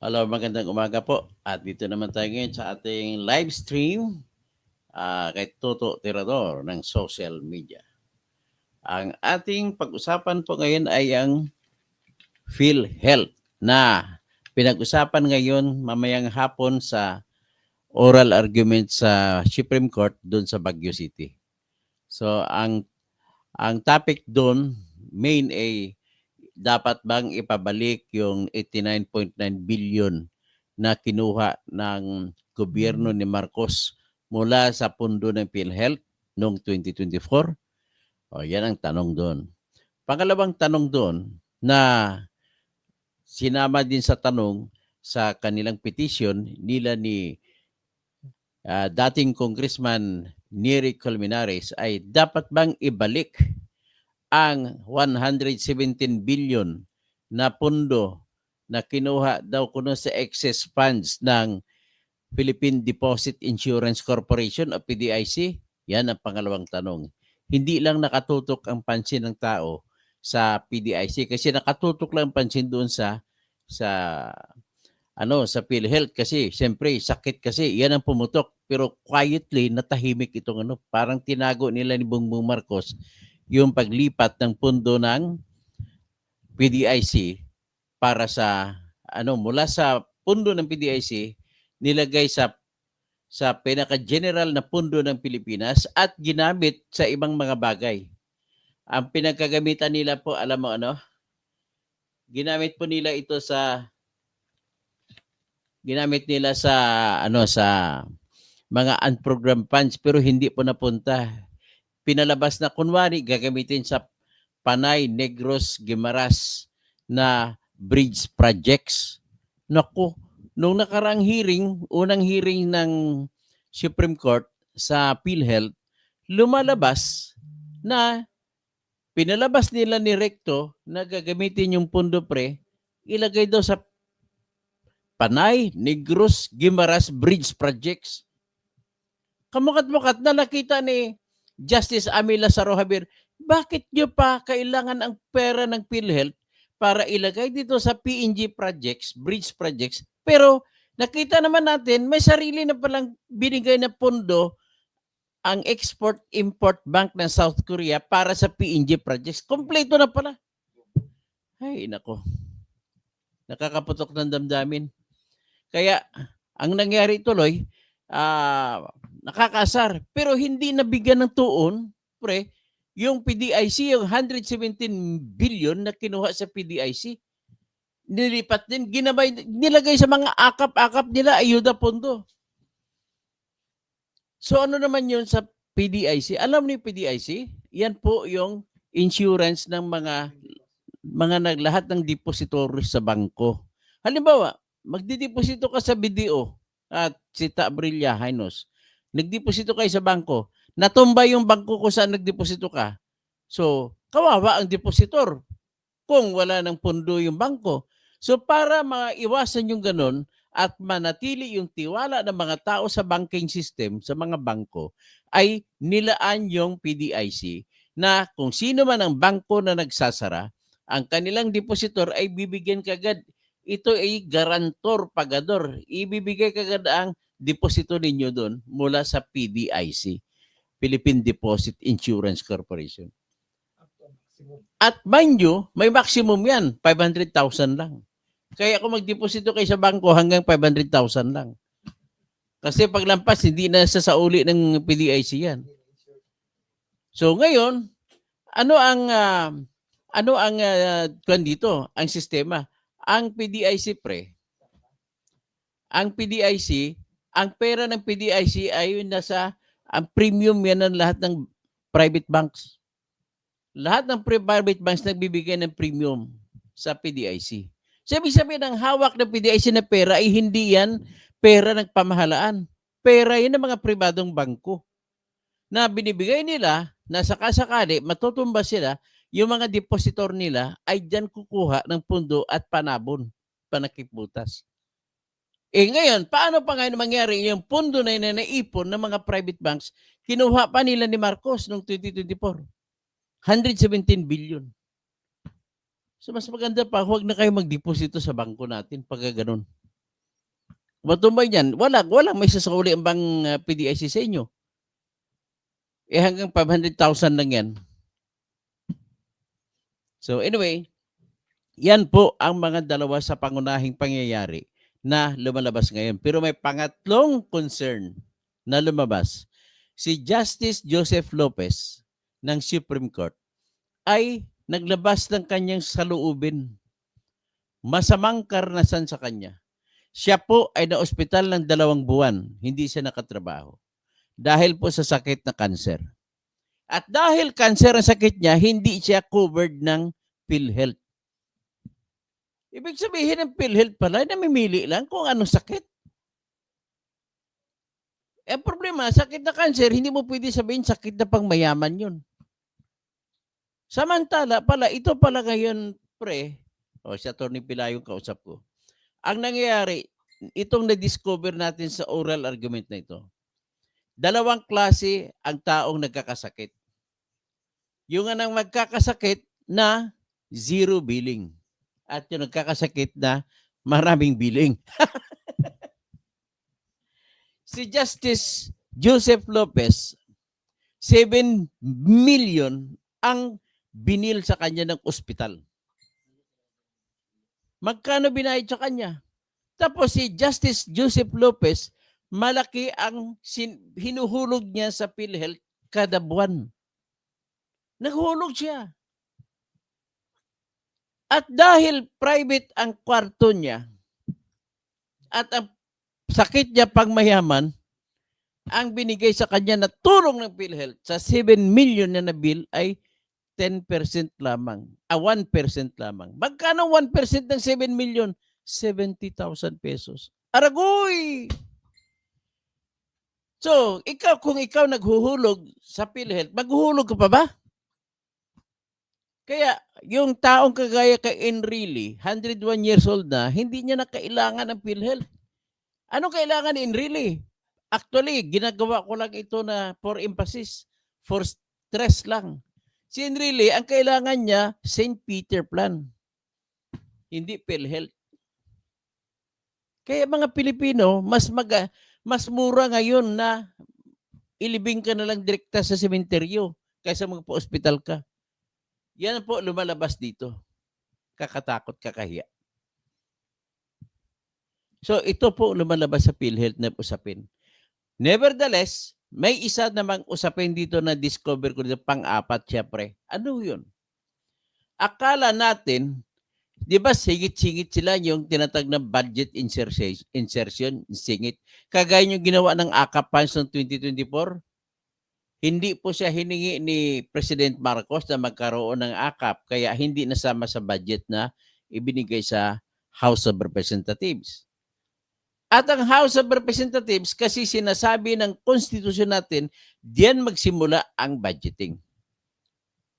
Hello, magandang umaga po. At dito naman tayo ngayon sa ating live stream kay Toto Tirador ng social media. Ang ating pag-usapan po ngayon ay ang PhilHealth na pinag-usapan ngayon mamayang hapon sa oral argument sa Supreme Court doon sa Baguio City. So ang topic doon main ay dapat bang ipabalik yung 89.9 billion na kinuha ng gobyerno ni Marcos mula sa pundo ng PhilHealth noong 2024? O, yan ang tanong doon. Pangalawang tanong doon na sinama din sa tanong sa kanilang petition nila ni dating Congressman Nery Colmenares ay dapat bang ibalik ang 117 billion na pundo na kinuha daw kuno sa excess funds ng Philippine Deposit Insurance Corporation o PDIC? Yan ang pangalawang tanong. Hindi lang nakatutok ang pansin ng tao sa PDIC kasi nakatutok lang ang pansin doon sa sa PhilHealth kasi siyempre sakit kasi yan ang pumutok, pero quietly natahimik itong parang tinago nila ni Bongbong Marcos yung paglipat ng pundo ng PDIC para sa mula sa pundo ng PDIC nilagay sa pinaka-general na pundo ng Pilipinas at ginamit sa ibang mga bagay. Ang pinagkagamitan nila po, alam mo ginamit po nila ito sa mga unprogrammed funds pero hindi po napunta. Pinalabas na kunwari gagamitin sa Panay Negros Guimaras na bridge projects. Naku, nung nakarang hearing, unang hearing ng Supreme Court sa PhilHealth, lumalabas na pinalabas nila ni Recto na gagamitin yung pondo ilagay daw sa Panay Negros Guimaras bridge projects. Kamukat-mukat na nakita ni Justice Ami Lazaro Javier, bakit nyo pa kailangan ang pera ng PhilHealth para ilagay dito sa PNG projects, bridge projects, pero nakita naman natin may sarili na palang binigay na pondo ang Export-Import Bank ng South Korea para sa PNG projects. Kompleto na pala. Ay, nako. Nakakaputok ng damdamin. Kaya, ang nangyari tuloy, nakakasar. Pero hindi nabigyan ng tuon, yung PDIC, yung 117 billion na kinuha sa PDIC, nilipat din, nilagay sa mga akap-akap nila, ayuda pondo. So ano naman yun sa PDIC? Alam niyo PDIC? Yan po yung insurance ng mga lahat ng depositories sa bangko. Halimbawa, magdideposito ka sa BDO at Sita Abrilia Hainos. Nagdeposito kayo sa bangko. Natumba yung bangko kung saan nagdeposito ka. So, kawawa ang depositor kung wala ng pondo yung bangko. So, para maiwasan yung ganun at manatili yung tiwala ng mga tao sa banking system, sa mga bangko, ay nilaan yung PDIC na kung sino man ang bangko na nagsasara, ang kanilang depositor ay bibigyan kagad. Ito ay garantor, pagador. Ibibigay kagad ang deposito ninyo doon mula sa PDIC, Philippine Deposit Insurance Corporation. At mind you, may maximum yan, 500,000 lang. Kaya kung magdeposito kayo sa bangko hanggang 500,000 lang. Kasi paglampas, hindi na sa uli ng PDIC yan. So ngayon, ano ang dito, ang sistema? Ang PDIC ang pera ng PDIC ay ang premium yan ng lahat ng private banks. Lahat ng private banks nagbibigay ng premium sa PDIC. So, ibig sabihin, ang hawak ng PDIC na pera ay hindi yan pera ng pamahalaan. Pera yan ng mga pribadong bangko na binibigay nila na sakasakali matutumba sila, yung mga depositor nila ay dyan kukuha ng pundo at panabon, panakiputas. Ngayon, paano pa ngayon mangyari yung pundo na yun na naipon ng mga private banks, kinuha pa nila ni Marcos noong 2024. 117 billion. So mas maganda pa, huwag na kayo magdeposito sa bangko natin pag gano'n. matumbay niyan, walang may sasauli ang bang PDIC sa inyo. Eh hanggang 500,000 lang yan. So anyway, yan po ang mga dalawa sa pangunahing pangyayari na lumalabas ngayon. Pero may pangatlong concern na lumabas. Si Justice Joseph Lopez ng Supreme Court ay naglabas ng kanyang saloobin. Masamang karanasan sa kanya. Siya po ay na-ospital ng 2 buwan. Hindi siya nakatrabaho. Dahil po sa sakit na cancer. At dahil cancer ang sakit niya, hindi siya covered ng PhilHealth. Ibig sabihin ng PhilHealth pala, namimili lang kung anong sakit. Eh, problema, sakit na cancer, hindi mo pwede sabihin sakit na pang mayaman yun. Samantala pala, ito pala ngayon, si Atty. Pila yung kausap ko. Ang nangyayari, itong na-discover natin sa oral argument na ito, 2 klase ang taong nagkakasakit. Yung anang magkakasakit na 0 billing at yung nagkakasakit na maraming billing. Si Justice Joseph Lopez, 7 million ang binil sa kanya ng ospital. Magkano binayad sa kanya? Tapos si Justice Joseph Lopez, malaki ang hinuhulog niya sa PhilHealth kada buwan. Naghulog siya. At dahil private ang kwarto niya at ang sakit niya pang mayaman, ang binigay sa kanya na tulong ng PhilHealth sa 7 million na bill ay 10% lamang. 1% lamang. Magkano 1% ng 7 million? 70,000 pesos. Aragoy! So, kung ikaw naghuhulog sa PhilHealth, maghuhulog ka pa ba? Kaya, yung taong kagaya kay Enrile, 101 years old na, hindi niya na kailangan ng PhilHealth. Ano kailangan ni Enrile? Actually, ginagawa ko lang ito na for emphasis, for stress lang. Si Enrile, ang kailangan niya, St. Peter Plan. Hindi PhilHealth. Kaya mga Pilipino, mas mura ngayon na ilibing ka na lang direkta sa sementeryo kaysa magpa-ospital ka. Yan po lumalabas dito. Kakatakot, kakahiya. So ito po lumalabas sa PhilHealth na usapin. Nevertheless, may isa namang usapin dito na discover ko dito, pang-apat syempre. Ano yun? Akala natin, di ba singit-singit sila yung tinatag na budget insertion, singit. Kagaya yung ginawa ng AKAP funds noong 2024, hindi po siya hiningi ni President Marcos na magkaroon ng AKAP, kaya hindi nasama sa budget na ibinigay sa House of Representatives. At ang House of Representatives, kasi sinasabi ng konstitusyon natin, diyan magsimula ang budgeting.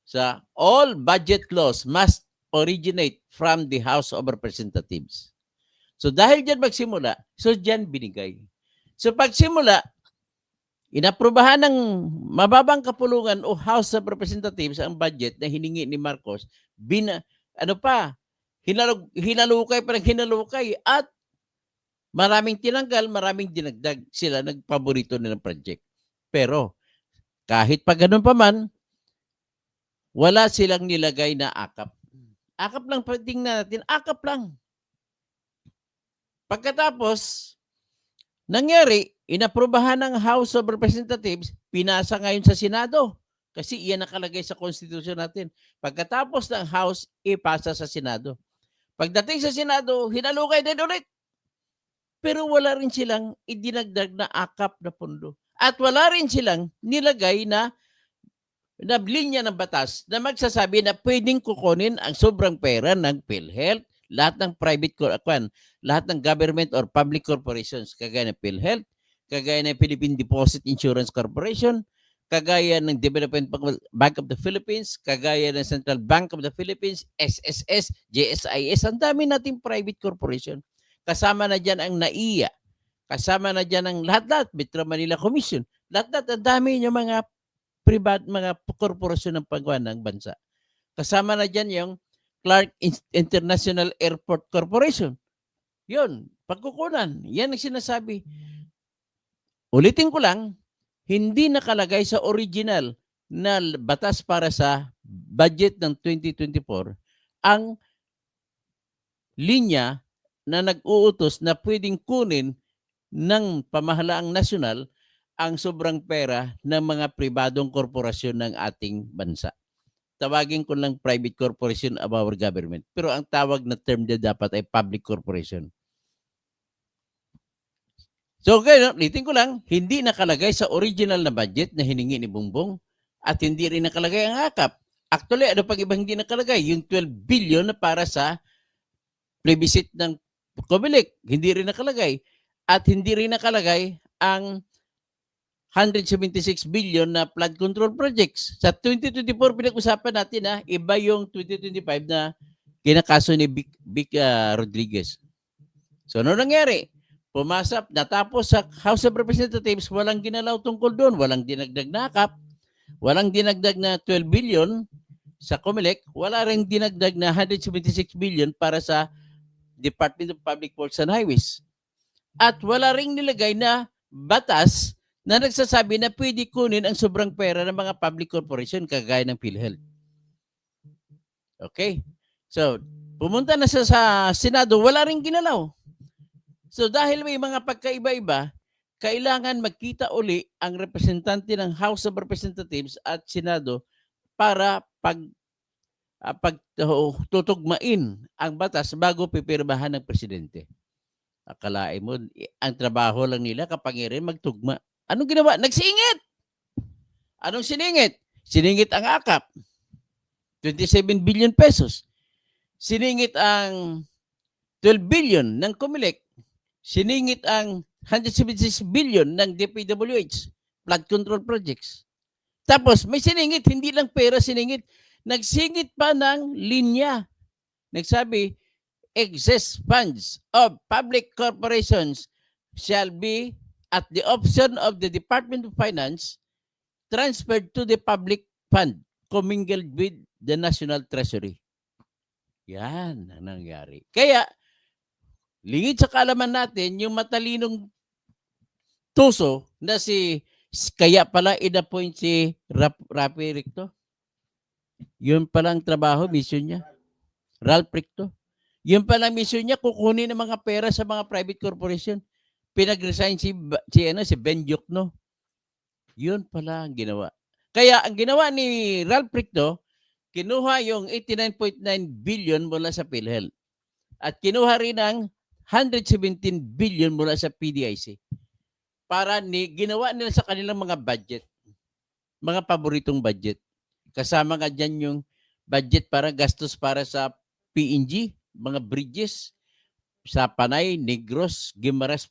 So, all budget laws must originate from the House of Representatives. So, dahil diyan magsimula, so diyan binigay. So, pagsimula, inaprubahan ng mababang kapulungan o House of Representatives ang budget na hiningi ni Marcos, hinalukay pa ng hinalukay at maraming tinanggal, maraming dinagdag. Sila nagpaborito nilang project. Pero kahit pa ganun pa man, wala silang nilagay na AKAP. AKAP lang, tingnan natin, AKAP lang. Pagkatapos, nangyari, inaprubahan ng House of Representatives, pinasa ngayon sa Senado. Kasi iyan nakalagay sa konstitusyon natin. Pagkatapos ng House, ipasa sa Senado. Pagdating sa Senado, hinalukay din ulit. Pero wala rin silang idinagdag na AKAP na pondo. At wala rin silang nilagay na linya ng batas na magsasabi na pwedeng kukunin ang sobrang pera ng PhilHealth, lahat ng private, lahat ng government or public corporations, kagaya ng PhilHealth, kagaya ng Philippine Deposit Insurance Corporation, kagaya ng Development Bank of the Philippines, kagaya ng Central Bank of the Philippines, SSS, JSIS, ang dami nating private corporation. Kasama na dyan ang NAIA, kasama na dyan ang lahat-lahat, Metro Manila Commission, lahat-lahat, ang dami yung mga mga korporasyon ng paggawa ng bansa. Kasama na dyan yung Clark International Airport Corporation. Yun, Pagkukunan. Yan ang sinasabi. Ulitin ko lang, hindi nakalagay sa original na batas para sa budget ng 2024 ang linya na nag-uutos na pwedeng kunin ng pamahalaang nasyonal ang sobrang pera ng mga pribadong korporasyon ng ating bansa. Tawagin ko lang private corporation of our government. Pero ang tawag na term na dapat ay public corporation. So, kaya, ulitin ko lang, hindi nakalagay sa original na budget na hiningi ni Bongbong at hindi rin nakalagay ang AKAP. Actually, ano pang ibang hindi nakalagay? Yung 12 billion na para sa plebiscite ng COMELEC, hindi rin nakalagay. At hindi rin nakalagay ang 176 billion na flood control projects. Sa 2024, pinag-usapan natin na iba yung 2025 na kinakaso ni Vic Rodriguez. So, ano nangyari? Pumasap, natapos sa House of Representatives, walang ginalaw tungkol doon. Walang dinagdag na AKAP, walang dinagdag na 12 billion sa COMELEC, wala rin dinagdag na 176 billion para sa Department of Public Works and Highways. At wala rin nilagay na batas na nagsasabi na pwede kunin ang sobrang pera ng mga public corporation kagaya ng PhilHealth. Okay? So, pumunta na sa Senado, wala rin ginalaw. So dahil may mga pagkaiba-iba, kailangan magkita uli ang representante ng House of Representatives at Senado para pagtutugmain ang batas bago pipirmahan ng presidente. Akalain mo, ang trabaho lang nila kapangyarihan magtugma. Anong ginawa? Nagsingit! Anong siningit? Siningit ang AKAP. 27 billion pesos. Siningit ang 12 billion ng COMELEC. Siningit ang 176 billion ng DPWH, flood control projects. Tapos may siningit, hindi lang pera siningit. Nagsingit pa ng linya. Nagsabi, excess funds of public corporations shall be at the option of the Department of Finance transferred to the public fund commingled with the National Treasury. Yan ang nangyari. Kaya, lingid sa kaalaman natin, yung matalinong tuso na kaya pala in-appoint si Rafi Ricto. Yun palang trabaho, mission niya. Ralph Ricto. Yun palang mission niya, kukunin ng mga pera sa mga private corporation. Pinag-resign si Ben Diokno. Yun pala ang ginawa. Kaya ang ginawa ni Ralph Ricto, kinuha yung 89.9 billion mula sa PhilHealth. At kinuha rin ang 117 billion mula sa PDIC para ginawa nila sa kanilang mga budget, mga paboritong budget. Kasama nga dyan yung budget para gastos para sa PNG, mga bridges sa Panay, Negros, Guimaras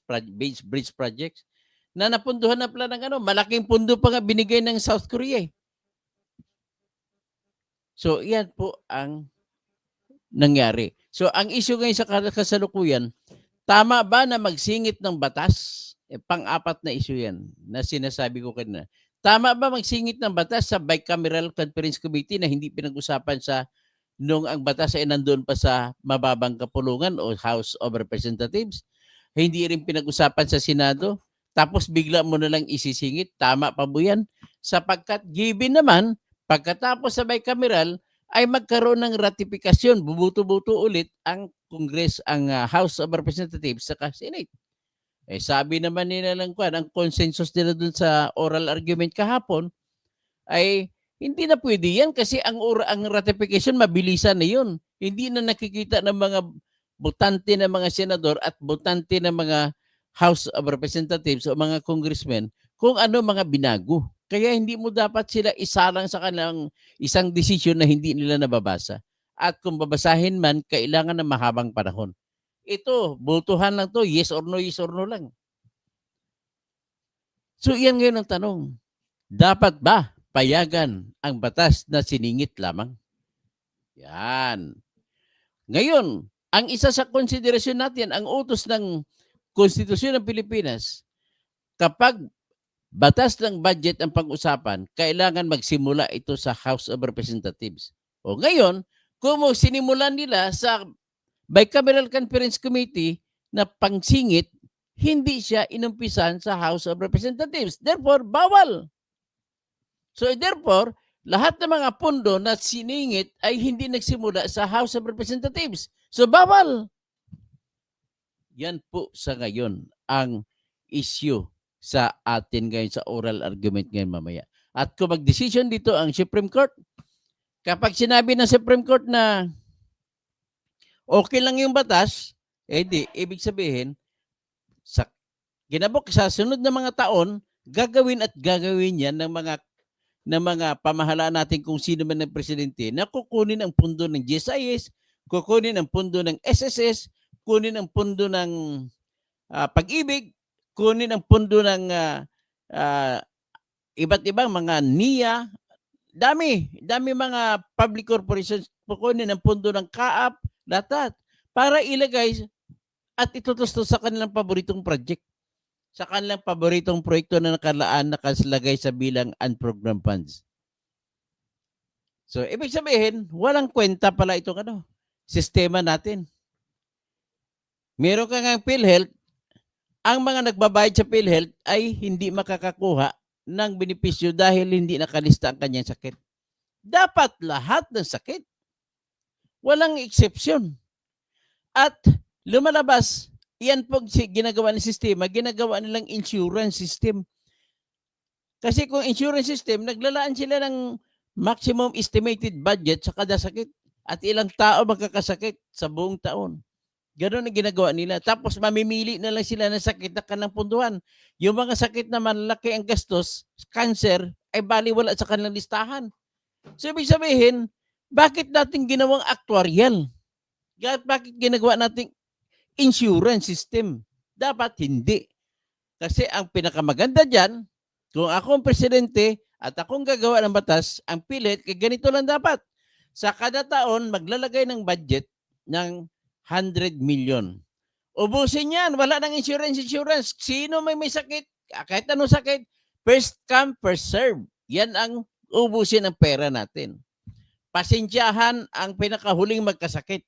Bridge Projects na napunduhan na pala ng malaking pundo pa nga binigay ng South Korea. So, yan po ang nangyari. So, ang issue ngayon sa kasalukuyan, tama ba na magsingit ng batas? Pang-apat na issue yan na sinasabi ko kanina. Tama ba magsingit ng batas sa Bicameral Conference Committee na hindi pinag-usapan nung ang batas ay nandoon pa sa mababang kapulungan o House of Representatives? Hindi rin pinag-usapan sa Senado? Tapos bigla mo na lang isisingit? Tama pa po yan? Sapagkat given naman, pagkatapos sa Bicameral, ay magkaroon ng ratifikasyon, bubuto-buto ulit ang Congress, ang House of Representatives sa Senate. Sabi naman nila lang ang consensus nila dun sa oral argument kahapon ay hindi na pwede yan kasi ang ratification mabilisan na yun. Hindi na nakikita ng mga botante ng mga senador at botante ng mga House of Representatives o mga congressmen kung ano mga binago. Kaya hindi mo dapat sila isalang sa kanilang isang desisyon na hindi nila nababasa. At kung babasahin man, kailangan ng mahabang panahon. Ito, botohan lang to, yes or no lang. So iyan ngayon ang tanong. Dapat ba payagan ang batas na siningit lamang? Yan. Ngayon, ang isa sa konsiderasyon natin, ang utos ng Konstitusyon ng Pilipinas, kapag batas ng budget ang pag-usapan, kailangan magsimula ito sa House of Representatives. O ngayon, kung sinimulan nila sa Bicameral Conference Committee, na pangsingit, hindi siya inumpisan sa House of Representatives. Therefore, bawal. So therefore, lahat ng mga pondo na siningit ay hindi nagsimula sa House of Representatives. So bawal. Yan po sa ngayon ang issue sa atin ngayon sa oral argument ngayon mamaya. At kung mag-decision dito ang Supreme Court, kapag sinabi ng Supreme Court na okay lang yung batas, di, ibig sabihin, sa sa sunod na mga taon, gagawin yan ng mga pamahalaan natin kung sino man ang presidente na kukunin ang pundo ng GSIS, kukunin ang pundo ng SSS, kunin ang pundo ng Pag-ibig, kunin ang pundo ng iba't ibang mga NIA, dami mga public corporations, kukunin ang pundo ng CAAP, lahat para ilagay at itutustos sa kanilang paboritong project, sa kanilang paboritong proyekto na nakalagay sa bilang unprogrammed funds. So, ibig sabihin, walang kwenta pala itong sistema natin. Meron ka ngang PhilHealth, ang mga nagbabayad sa PhilHealth ay hindi makakakuha ng benepisyo dahil hindi nakalista ang kanyang sakit. Dapat lahat ng sakit. Walang eksepsyon. At lumalabas, yan po ginagawa ng sistema, ginagawa nilang insurance system. Kasi kung insurance system, naglalaan sila ng maximum estimated budget sa kada sakit at ilang tao magkakasakit sa buong taon. Ganon ang ginagawa nila. Tapos mamimili na lang sila ng sakit na kanang punduhan. Yung mga sakit na malaki ang gastos, cancer, ay baliwala sa kanilang listahan. So ibig sabihin, bakit natin ginawang actuarial? Bakit ginagawa nating insurance system? Dapat hindi. Kasi ang pinakamaganda dyan, kung ako ang presidente at akong gagawa ng batas, ang pilit, ganito lang dapat. Sa kada taon, maglalagay ng budget ng 100 million. Ubusin yan. Wala nang insurance. Sino may sakit, kahit anong sakit, first come, first serve. Yan ang ubusin ng pera natin. Pasensyahan ang pinakahuling magkasakit.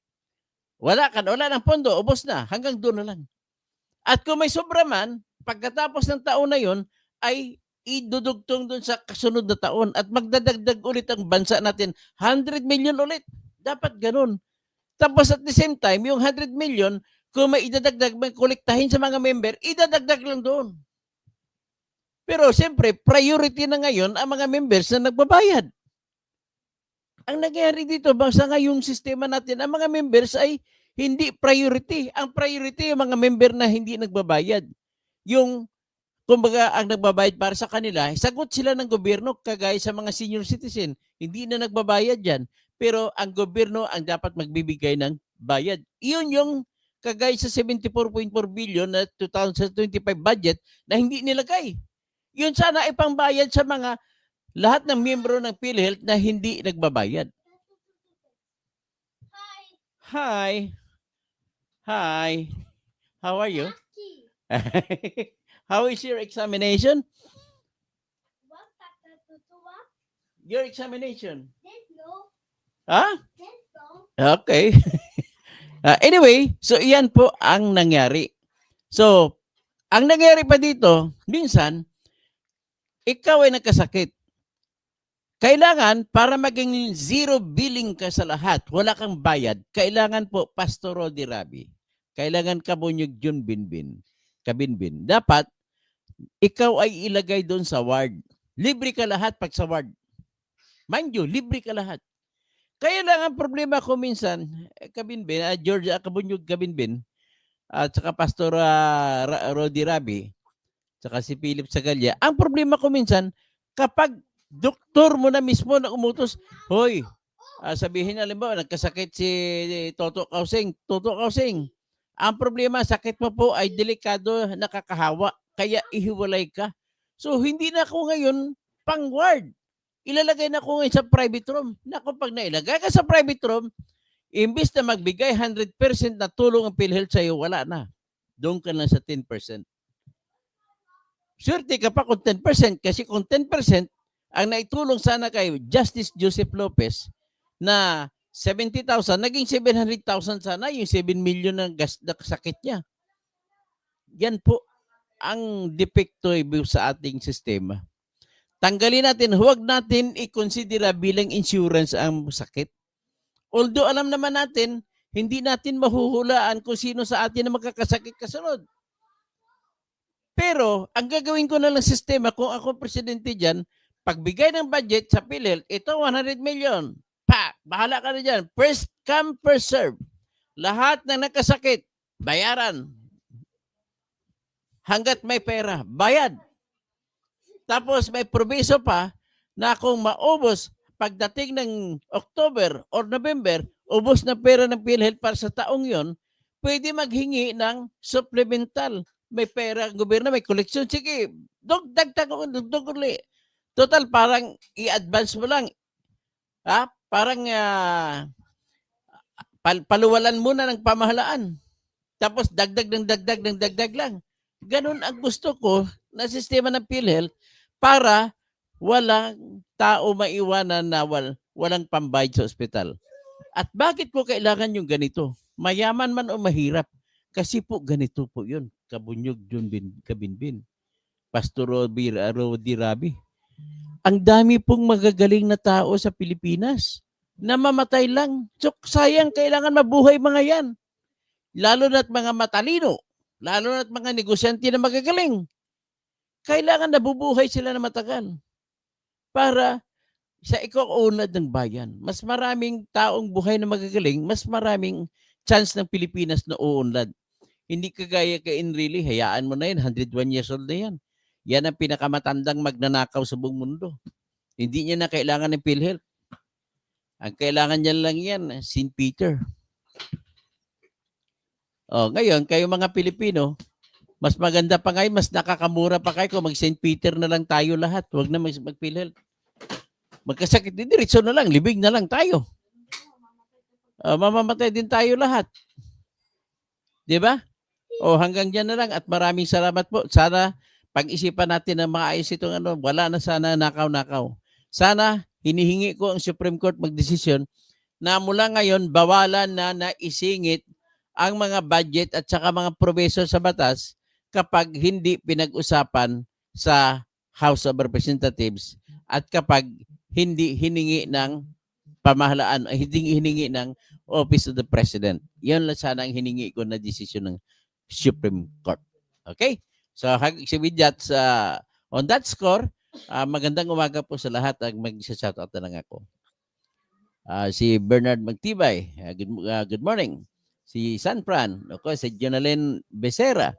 Wala ng pondo, ubos na. Hanggang doon na lang. At kung may sobra man, pagkatapos ng taon na yon, ay idudugtong doon sa kasunod na taon at magdadagdag ulit ang bansa natin. 100 million ulit. Dapat ganun. Tapos at the same time, yung 100 million, kung may idadagdag, may kolektahin sa mga member, idadagdag lang doon. Pero siyempre, priority na ngayon ang mga members na nagbabayad. Ang nangyayari dito, sa ngayong sistema natin, ang mga members ay hindi priority. Ang priority yung mga member na hindi nagbabayad. Yung, kumbaga, ang nagbabayad para sa kanila, sagot sila ng gobyerno, kagaya sa mga senior citizen. Hindi na nagbabayad yan. Pero ang gobyerno ang dapat magbibigay ng bayad. Iyon yung kagaya sa 74.4 billion na 2025 budget na hindi nilagay. Yun sana ay pangbayad sa mga lahat ng miyembro ng PhilHealth na hindi nagbabayad. Hi. Hi. How are you? How is your examination? Your examination? Huh? Okay. Anyway, so iyan po ang nangyari. So, ang nangyari pa dito, minsan, ikaw ay nagkasakit. Kailangan, para maging zero billing ka sa lahat, wala kang bayad, kailangan po, Pastor Rodi Rabi, kailangan Kabunyog Jun Kabinbin, dapat, ikaw ay ilagay doon sa ward. Libre ka lahat pag sa ward. Mind you, libre ka lahat. Kaya lang ang problema ko minsan, Kabinbin, George Kabunyog Kabinbin, at saka Pastor Rodi Rabi, saka si Philip Sagalya, ang problema ko minsan, kapag doktor mo na mismo na umutos, hoy, sabihin na limbawa, nagkasakit si Toto Kausing. Ang problema, sakit mo po ay delikado, nakakahawa, kaya ihiwalay ka. So, hindi na ako ngayon pang-ward. Ilalagay na ako ngayon sa private room. Naku, pag nailagay ka sa private room, imbis na magbigay 100% na tulong ang PhilHealth sa'yo, wala na. Doon ka lang sa 10%. Swerte ka pa kung 10%, kasi kung 10%, ang naitulong sana kay Justice Joseph Lopez na 70,000, naging 700,000 sana, yung 7 million ng sakit niya. Yan po ang depekto sa ating sistema. Tanggalin natin, huwag natin i-considera bilang insurance ang sakit. Although alam naman natin, hindi natin mahuhulaan kung sino sa atin na magkakasakit kasunod. Pero, ang gagawin ko na lang sistema, kung ako presidente dyan, pagbigay ng budget sa PhilHealth, ito 100 million. Pa, bahala ka na dyan. First come, first serve. Lahat ng nakasakit, bayaran. Hanggat may pera, bayad. Tapos may proviso pa na kung maubos pagdating ng October or November, ubos na pera ng PhilHealth para sa taong yon, pwede maghingi ng supplemental. May pera ang gobyerno, may koleksyon. Sige, dagdag ulit. Total, parang i-advance mo lang. Ha? Parang paluwalan muna ng pamahalaan. Tapos dagdag lang. Ganun ang gusto ko na sistema ng PhilHealth para walang tao maiwanan na walang pambayad sa ospital. At bakit po kailangan yung ganito? Mayaman man o mahirap. Kasi po ganito po yun. Kabunyog John Kabinbin. Pastor Rodi Rabi. Ang dami pong magagaling na tao sa Pilipinas na mamatay lang. So, sayang, kailangan mabuhay mga yan. Lalo na't mga matalino. Lalo na't mga negosyante na magagaling. Kailangan nabubuhay sila na matagal para sa ikaunlad ng bayan. Mas maraming taong buhay na magagaling, mas maraming chance ng Pilipinas na uunlad. Hindi kagaya kay Enrile, hayaan mo na yan, 101 years old na yan. Yan ang pinakamatandang magnanakaw sa buong mundo. Hindi niya na kailangan ng PhilHealth. Ang kailangan niya lang yan, St. Peter. Ngayon, kayo mga Pilipino, mas maganda pa ngayon, mas nakakamura pa kayo kung mag-St. Peter na lang tayo lahat. Huwag na mag-PhilHealth. Magkasakit, diretso na lang, libig na lang tayo. Mamamatay din tayo lahat. Di ba? Hanggang dyan na lang at maraming salamat po. Sana pag-isipan natin na maayos itong wala na sana nakaw-nakaw. Sana hinihingi ko ang Supreme Court magdesisyon na mula ngayon bawalan na naisingit ang mga budget at saka mga provision sa batas kapag hindi pinag-usapan sa House of Representatives at kapag hindi hiningi ng pamahalaan, hindi hiningi ng Office of the President. Yan lang sana ang hiningi ko na desisyon ng Supreme Court. Okay? So, on that score, magandang umaga po sa lahat. Mag-shoutout na lang ako. Si Bernard Magtibay, good morning. Si San Fran, okay, si Jonalyn Becerra,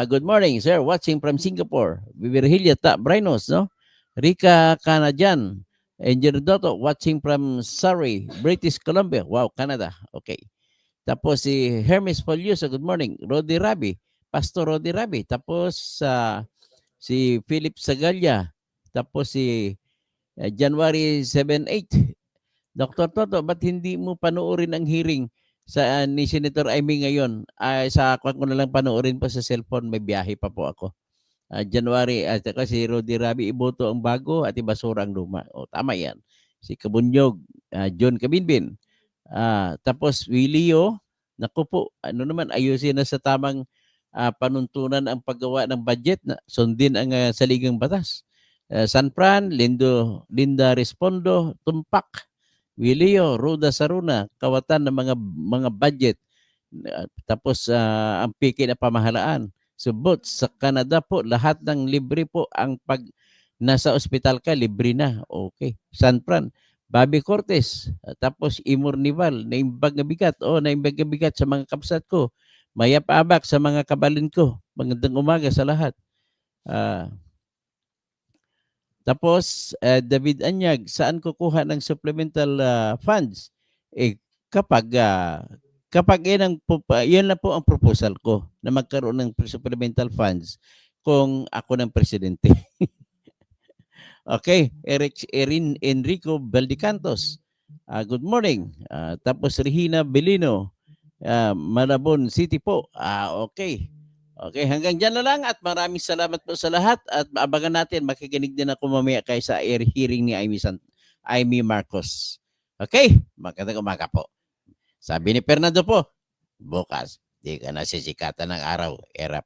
good morning, sir. Watching from Singapore. Virgilia Brainos, no? Rica Canadian, Engineer Dotto, watching from Surrey, British Columbia. Wow, Canada. Okay. Tapos si Hermes Folioso, good morning. Rodi Rabi, Pastor Rodi Rabi. Tapos si Philip Sagalia. Tapos si January 7-8. Dr. Toto, ba't hindi mo panoorin ang hearing sa ni Senator Amy ngayon? Sa ako na lang panoorin pa sa cellphone, may biyahe pa po ako. January, at si Rodi Rabi, iboto ang bago at ibasura ang luma. Tama yan. Si Kabunyog, John Kabinbin. Tapos Willio, naku po, naman, ayusin na sa tamang panuntunan ang paggawa ng budget na sundin ang saligang batas. San Fran, Linda Respondo, Tumpak, Willio, Ruda Saruna, kawatan ng mga budget. Tapos ang piki na pamahalaan. Subot sa Canada po, lahat ng libre po ang pag nasa ospital ka, libre na. Okay. San Fran, Bobby Cortez, tapos Imor Nival, naimbag na bigat sa mga kapsat ko. Maya Paabak sa mga kabalin ko. Magandang umaga sa lahat. Tapos, David Anyag, saan kukuha ng supplemental funds? Kapag yan lang po ang proposal ko na magkaroon ng supplemental funds kung ako ng presidente. Okay, Enrico Valdicantos. Good morning. Tapos Regina Belino, Malabon City po. Okay. Okay, hanggang dyan na lang at maraming salamat po sa lahat at abangan natin, makikinig din ako mamaya kayo sa hearing ni Amy Marcos. Okay, magandang umaga po. Sabi ni Fernando po, bukas, di ka nasisikatan ng araw, erap.